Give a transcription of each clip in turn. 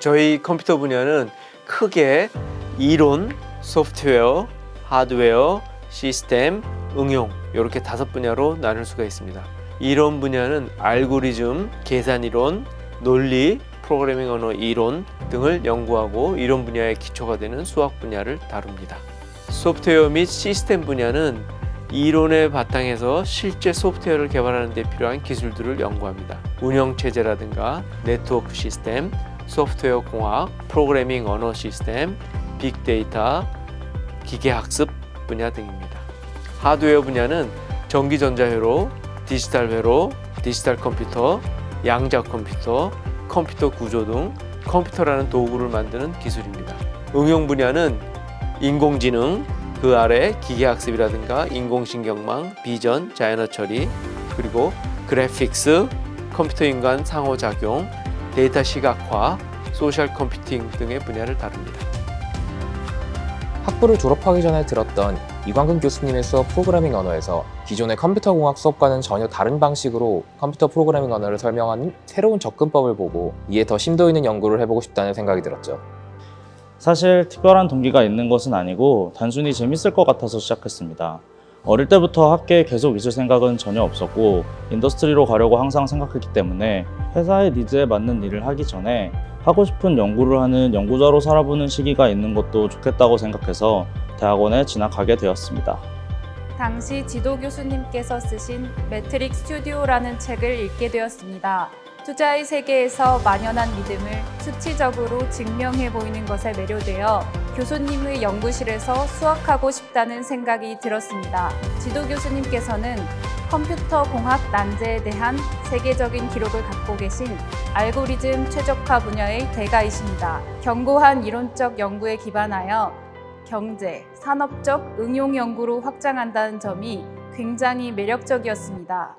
저희 컴퓨터 분야는 크게 이론, 소프트웨어, 하드웨어, 시스템, 응용 이렇게 5분야로 나눌 수가 있습니다. 이론 분야는 알고리즘, 계산이론, 논리, 프로그래밍 언어 이론 등을 연구하고 이론 분야의 기초가 되는 수학 분야를 다룹니다. 소프트웨어 및 시스템 분야는 이론의 바탕에서 실제 소프트웨어를 개발하는 데 필요한 기술들을 연구합니다. 운영체제라든가 네트워크 시스템, 소프트웨어 공학, 프로그래밍 언어 시스템, 빅데이터, 기계학습 분야 등입니다. 하드웨어 분야는 전기전자회로, 디지털 회로, 디지털 컴퓨터, 양자 컴퓨터, 컴퓨터 구조 등 컴퓨터라는 도구를 만드는 기술입니다. 응용 분야는 인공지능, 그 아래 기계학습이라든가 인공신경망, 비전, 자연어 처리, 그리고 그래픽스, 컴퓨터-인간 상호작용, 데이터 시각화, 소셜 컴퓨팅 등의 분야를 다룹니다. 학부를 졸업하기 전에 들었던 이광근 교수님의 수업 프로그래밍 언어에서 기존의 컴퓨터공학 수업과는 전혀 다른 방식으로 컴퓨터 프로그래밍 언어를 설명하는 새로운 접근법을 보고 이에 더 심도 있는 연구를 해보고 싶다는 생각이 들었죠. 사실 특별한 동기가 있는 것은 아니고 단순히 재밌을 것 같아서 시작했습니다. 어릴 때부터 학계에 계속 있을 생각은 전혀 없었고 인더스트리로 가려고 항상 생각했기 때문에 회사의 니즈에 맞는 일을 하기 전에 하고 싶은 연구를 하는 연구자로 살아보는 시기가 있는 것도 좋겠다고 생각해서 대학원에 진학하게 되었습니다. 당시 지도 교수님께서 쓰신 매트릭 스튜디오라는 책을 읽게 되었습니다. 투자의 세계에서 만연한 믿음을 수치적으로 증명해 보이는 것에 매료되어 교수님의 연구실에서 수학하고 싶다는 생각이 들었습니다. 지도 교수님께서는 컴퓨터 공학 난제에 대한 세계적인 기록을 갖고 계신 알고리즘 최적화 분야의 대가이십니다. 견고한 이론적 연구에 기반하여 경제, 산업적 응용 연구로 확장한다는 점이 굉장히 매력적이었습니다.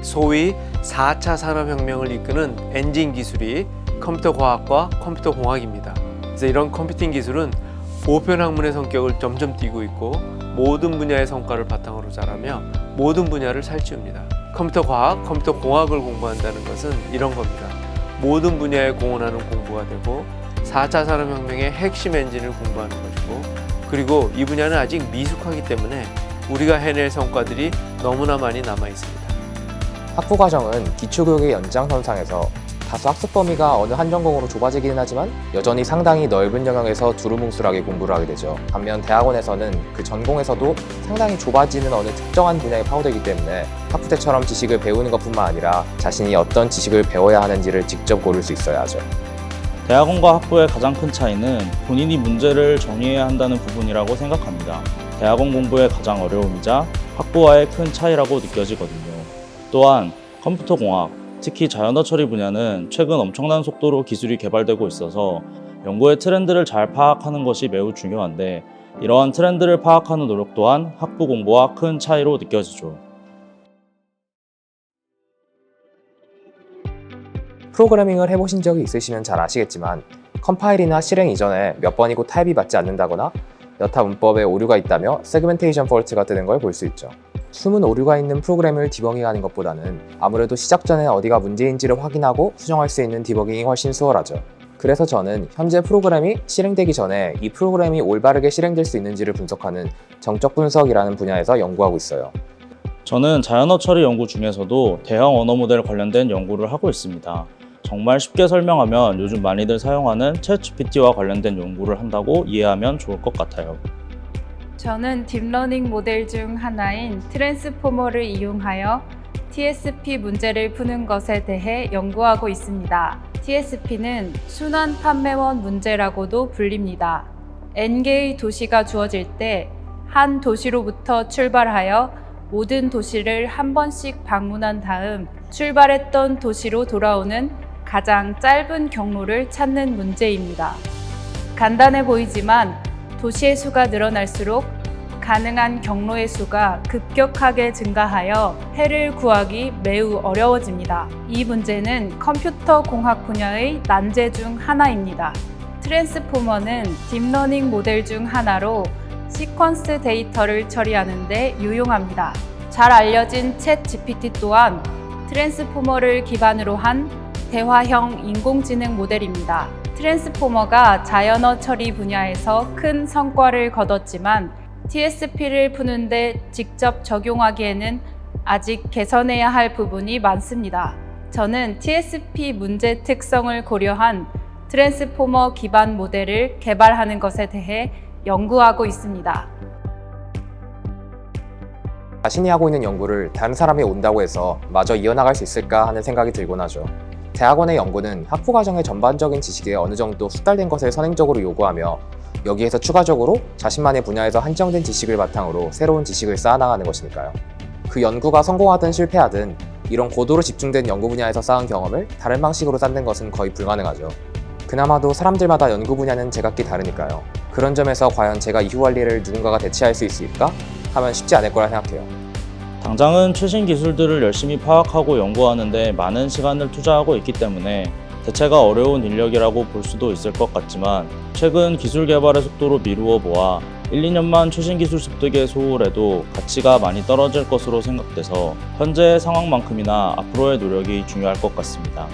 소위 4차 산업혁명을 이끄는 엔진 기술이 컴퓨터 과학과 컴퓨터 공학입니다. 그래서 이런 컴퓨팅 기술은 보편 학문의 성격을 점점 띠고 있고 모든 분야의 성과를 바탕으로 자라며 모든 분야를 살찌웁니다. 컴퓨터 과학, 컴퓨터 공학을 공부한다는 것은 이런 겁니다. 모든 분야에 공헌하는 공부가 되고 4차 산업혁명의 핵심 엔진을 공부하는 것이고, 그리고 이 분야는 아직 미숙하기 때문에 우리가 해낼 성과들이 너무나 많이 남아 있습니다. 학부 과정은 기초교육의 연장선상에서 다소 학습 범위가 어느 한 전공으로 좁아지기는 하지만 여전히 상당히 넓은 영역에서 두루뭉술하게 공부를 하게 되죠. 반면 대학원에서는 그 전공에서도 상당히 좁아지는 어느 특정한 분야에 파고들기 때문에 학부 때처럼 지식을 배우는 것뿐만 아니라 자신이 어떤 지식을 배워야 하는지를 직접 고를 수 있어야 하죠. 대학원과 학부의 가장 큰 차이는 본인이 문제를 정의해야 한다는 부분이라고 생각합니다. 대학원 공부의 가장 어려움이자 학부와의 큰 차이라고 느껴지거든요. 또한 컴퓨터 공학, 특히 자연어 처리 분야는 최근 엄청난 속도로 기술이 개발되고 있어서 연구의 트렌드를 잘 파악하는 것이 매우 중요한데 이러한 트렌드를 파악하는 노력 또한 학부 공부와 큰 차이로 느껴지죠. 프로그래밍을 해보신 적이 있으시면 잘 아시겠지만 컴파일이나 실행 이전에 몇 번이고 타입이 맞지 않는다거나 여타 문법에 오류가 있다며 세그멘테이션 폴트가 뜨는 걸 볼 수 있죠. 숨은 오류가 있는 프로그램을 디버깅하는 것보다는 아무래도 시작 전에 어디가 문제인지를 확인하고 수정할 수 있는 디버깅이 훨씬 수월하죠. 그래서 저는 현재 프로그램이 실행되기 전에 이 프로그램이 올바르게 실행될 수 있는지를 분석하는 정적 분석이라는 분야에서 연구하고 있어요. 저는 자연어 처리 연구 중에서도 대형 언어 모델 관련된 연구를 하고 있습니다. 정말 쉽게 설명하면 요즘 많이들 사용하는 챗GPT와 관련된 연구를 한다고 이해하면 좋을 것 같아요. 저는 딥러닝 모델 중 하나인 트랜스포머를 이용하여 TSP 문제를 푸는 것에 대해 연구하고 있습니다. TSP는 순환 판매원 문제라고도 불립니다. N개의 도시가 주어질 때 한 도시로부터 출발하여 모든 도시를 한 번씩 방문한 다음 출발했던 도시로 돌아오는 가장 짧은 경로를 찾는 문제입니다. 간단해 보이지만 도시의 수가 늘어날수록 가능한 경로의 수가 급격하게 증가하여 해를 구하기 매우 어려워집니다. 이 문제는 컴퓨터 공학 분야의 난제 중 하나입니다. 트랜스포머는 딥러닝 모델 중 하나로 시퀀스 데이터를 처리하는 데 유용합니다. 잘 알려진 챗 GPT 또한 트랜스포머를 기반으로 한 대화형 인공지능 모델입니다. 트랜스포머가 자연어 처리 분야에서 큰 성과를 거뒀지만 TSP를 푸는데 직접 적용하기에는 아직 개선해야 할 부분이 많습니다. 저는 TSP 문제 특성을 고려한 트랜스포머 기반 모델을 개발하는 것에 대해 연구하고 있습니다. 자신이 하고 있는 연구를 다른 사람이 온다고 해서 마저 이어나갈 수 있을까 하는 생각이 들곤 하죠. 대학원의 연구는 학부과정의 전반적인 지식에 어느 정도 숙달된 것을 선행적으로 요구하며 여기에서 추가적으로 자신만의 분야에서 한정된 지식을 바탕으로 새로운 지식을 쌓아나가는 것이니까요. 그 연구가 성공하든 실패하든 이런 고도로 집중된 연구 분야에서 쌓은 경험을 다른 방식으로 쌓는 것은 거의 불가능하죠. 그나마도 사람들마다 연구 분야는 제각기 다르니까요. 그런 점에서 과연 제가 이후 관리를 누군가가 대체할 수 있을까? 하면 쉽지 않을 거라 생각해요. 당장은 최신 기술들을 열심히 파악하고 연구하는데 많은 시간을 투자하고 있기 때문에 대체가 어려운 인력이라고 볼 수도 있을 것 같지만 최근 기술 개발의 속도로 미루어 보아 1, 2년만 최신 기술 습득에 소홀해도 가치가 많이 떨어질 것으로 생각돼서 현재의 상황만큼이나 앞으로의 노력이 중요할 것 같습니다.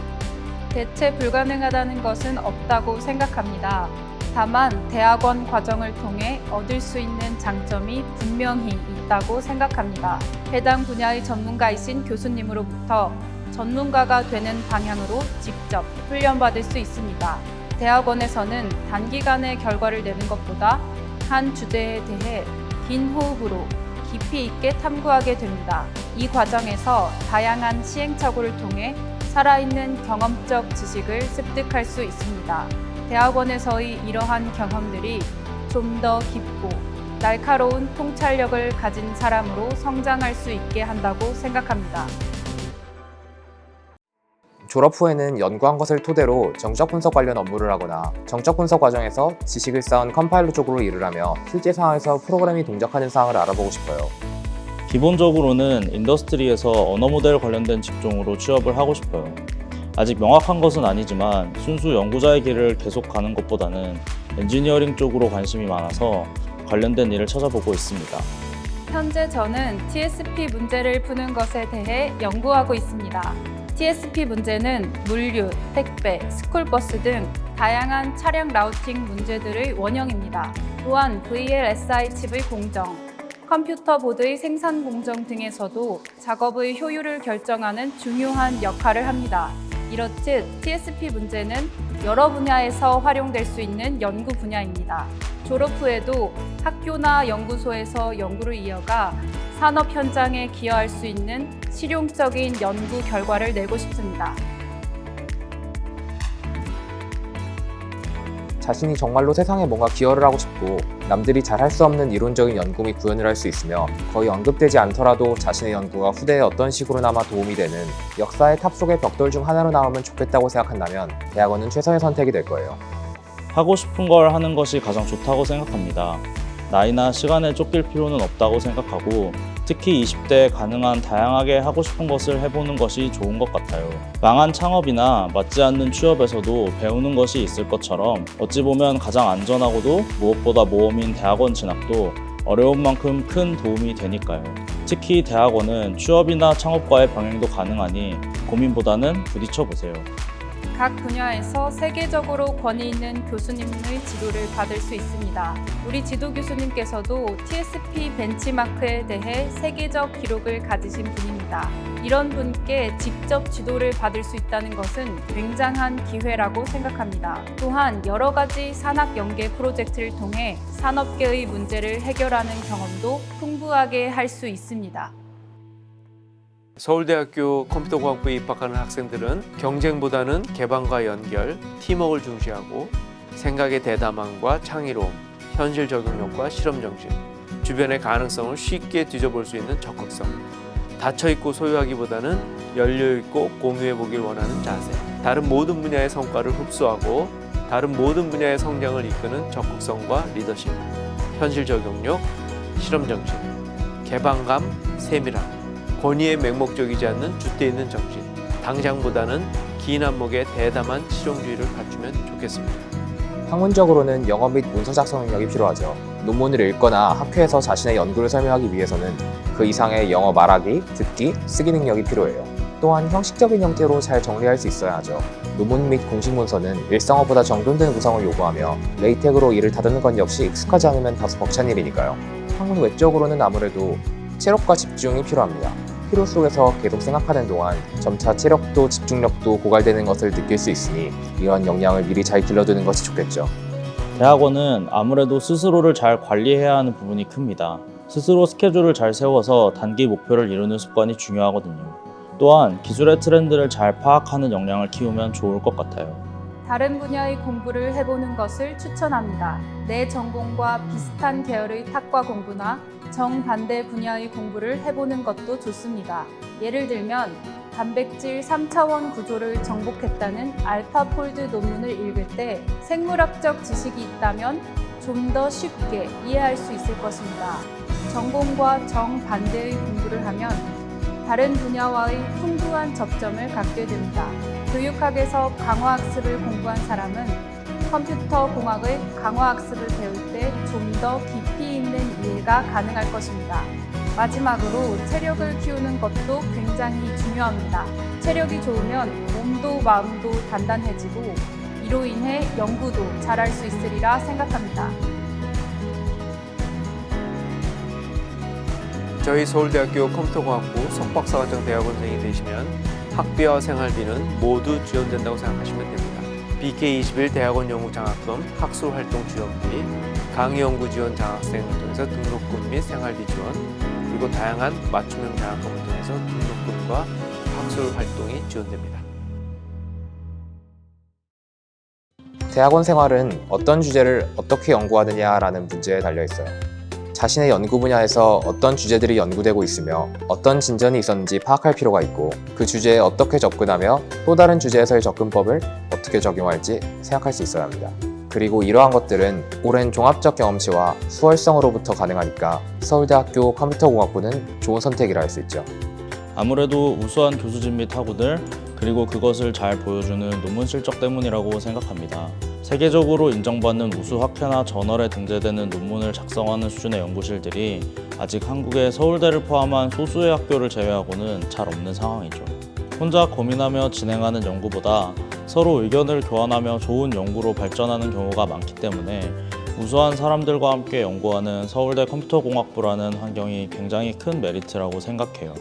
대체 불가능하다는 것은 없다고 생각합니다. 다만 대학원 과정을 통해 얻을 수 있는 장점이 분명히 있다고 생각합니다. 해당 분야의 전문가이신 교수님으로부터 전문가가 되는 방향으로 직접 훈련받을 수 있습니다. 대학원에서는 단기간에 결과를 내는 것보다 한 주제에 대해 긴 호흡으로 깊이 있게 탐구하게 됩니다. 이 과정에서 다양한 시행착오를 통해 살아있는 경험적 지식을 습득할 수 있습니다. 대학원에서의 이러한 경험들이 좀 더 깊고 날카로운 통찰력을 가진 사람으로 성장할 수 있게 한다고 생각합니다. 졸업 후에는 연구한 것을 토대로 정적 분석 관련 업무를 하거나 정적 분석 과정에서 지식을 쌓은 컴파일러 쪽으로 일을 하며 실제 상황에서 프로그램이 동작하는 사항을 알아보고 싶어요. 기본적으로는 인더스트리에서 언어 모델 관련된 직종으로 취업을 하고 싶어요. 아직 명확한 것은 아니지만 순수 연구자의 길을 계속 가는 것보다는 엔지니어링 쪽으로 관심이 많아서 관련된 일을 찾아보고 있습니다. 현재 저는 TSP 문제를 푸는 것에 대해 연구하고 있습니다. TSP 문제는 물류, 택배, 스쿨버스 등 다양한 차량 라우팅 문제들의 원형입니다. 또한 VLSI 칩의 공정, 컴퓨터 보드의 생산 공정 등에서도 작업의 효율을 결정하는 중요한 역할을 합니다. 이렇듯 TSP 문제는 여러 분야에서 활용될 수 있는 연구 분야입니다. 졸업 후에도 학교나 연구소에서 연구를 이어가 산업 현장에 기여할 수 있는 실용적인 연구 결과를 내고 싶습니다. 자신이 정말로 세상에 뭔가 기여를 하고 싶고 남들이 잘 할 수 없는 이론적인 연구 및 구현을 할 수 있으며 거의 언급되지 않더라도 자신의 연구가 후대에 어떤 식으로나마 도움이 되는 역사의 탑 속의 벽돌 중 하나로 나오면 좋겠다고 생각한다면 대학원은 최선의 선택이 될 거예요. 하고 싶은 걸 하는 것이 가장 좋다고 생각합니다. 나이나 시간에 쫓길 필요는 없다고 생각하고 특히 20대에 가능한 다양하게 하고 싶은 것을 해보는 것이 좋은 것 같아요. 망한 창업이나 맞지 않는 취업에서도 배우는 것이 있을 것처럼 어찌 보면 가장 안전하고도 무엇보다 모험인 대학원 진학도 어려운 만큼 큰 도움이 되니까요. 특히 대학원은 취업이나 창업과의 병행도 가능하니 고민보다는 부딪혀보세요. 각 분야에서 세계적으로 권위 있는 교수님의 지도를 받을 수 있습니다. 우리 지도 교수님께서도 TSP 벤치마크에 대해 세계적 기록을 가지신 분입니다. 이런 분께 직접 지도를 받을 수 있다는 것은 굉장한 기회라고 생각합니다. 또한 여러 가지 산학 연계 프로젝트를 통해 산업계의 문제를 해결하는 경험도 풍부하게 할 수 있습니다. 서울대학교 컴퓨터공학부에 입학하는 학생들은 경쟁보다는 개방과 연결, 팀워크를 중시하고 생각의 대담함과 창의로움, 현실 적용력과 실험 정신, 주변의 가능성을 쉽게 뒤져볼 수 있는 적극성, 닫혀있고 소유하기보다는 열려있고 공유해보길 원하는 자세, 다른 모든 분야의 성과를 흡수하고 다른 모든 분야의 성장을 이끄는 적극성과 리더십, 현실 적용력, 실험 정신, 개방감, 세밀함, 권위에 맹목적이지 않는 줏대 있는 정신, 당장보다는 긴 안목의 대담한 실용주의를 갖추면 좋겠습니다. 학문적으로는 영어 및 문서 작성 능력이 필요하죠. 논문을 읽거나 학회에서 자신의 연구를 설명하기 위해서는 그 이상의 영어 말하기, 듣기, 쓰기 능력이 필요해요. 또한 형식적인 형태로 잘 정리할 수 있어야 하죠. 논문 및 공식 문서는 일상어보다 정돈된 구성을 요구하며 레이텍으로 이를 다루는 건 역시 익숙하지 않으면 다소 벅찬 일이니까요. 학문 외적으로는 아무래도 체력과 집중이 필요합니다. 피로 속에서 계속 생각하는 동안 점차 체력도 집중력도 고갈되는 것을 느낄 수 있으니 이런 역량을 미리 잘 길러두는 것이 좋겠죠. 대학원은 아무래도 스스로를 잘 관리해야 하는 부분이 큽니다. 스스로 스케줄을 잘 세워서 단기 목표를 이루는 습관이 중요하거든요. 또한 기술의 트렌드를 잘 파악하는 역량을 키우면 좋을 것 같아요. 다른 분야의 공부를 해보는 것을 추천합니다. 내 전공과 비슷한 계열의 탁과 공부나 정반대 분야의 공부를 해보는 것도 좋습니다. 예를 들면 단백질 3차원 구조를 정복했다는 알파폴드 논문을 읽을 때 생물학적 지식이 있다면 좀 더 쉽게 이해할 수 있을 것입니다. 전공과 정반대의 공부를 하면 다른 분야와의 풍부한 접점을 갖게 됩니다. 교육학에서 강화학습을 공부한 사람은 컴퓨터 공학의 강화학습을 배울 때 좀 더 깊이 있는 이해가 가능할 것입니다. 마지막으로 체력을 키우는 것도 굉장히 중요합니다. 체력이 좋으면 몸도 마음도 단단해지고 이로 인해 연구도 잘할 수 있으리라 생각합니다. 저희 서울대학교 컴퓨터공학부 석박사과정 대학원생이 되시면 학비와 생활비는 모두 지원된다고 생각하시면 됩니다. BK21 대학원 연구장학금, 학술활동 지원비, 강의연구 지원 장학생을 통해서 등록금 및 생활비 지원, 그리고 다양한 맞춤형 장학금을 통해서 등록금과 학술활동이 지원됩니다. 대학원 생활은 어떤 주제를 어떻게 연구하느냐라는 문제에 달려 있어요. 자신의 연구 분야에서 어떤 주제들이 연구되고 있으며 어떤 진전이 있었는지 파악할 필요가 있고 그 주제에 어떻게 접근하며 또 다른 주제에서의 접근법을 어떻게 적용할지 생각할 수 있어야 합니다. 그리고 이러한 것들은 오랜 종합적 경험치와 수월성으로부터 가능하니까 서울대학교 컴퓨터공학부는 좋은 선택이라 할 수 있죠. 아무래도 우수한 교수진 및 학우들, 그리고 그것을 잘 보여주는 논문 실적 때문이라고 생각합니다. 세계적으로 인정받는 우수 학회나 저널에 등재되는 논문을 작성하는 수준의 연구실들이 아직 한국의 서울대를 포함한 소수의 학교를 제외하고는 잘 없는 상황이죠. 혼자 고민하며 진행하는 연구보다 서로 의견을 교환하며 좋은 연구로 발전하는 경우가 많기 때문에 우수한 사람들과 함께 연구하는 서울대 컴퓨터공학부라는 환경이 굉장히 큰 메리트라고 생각해요.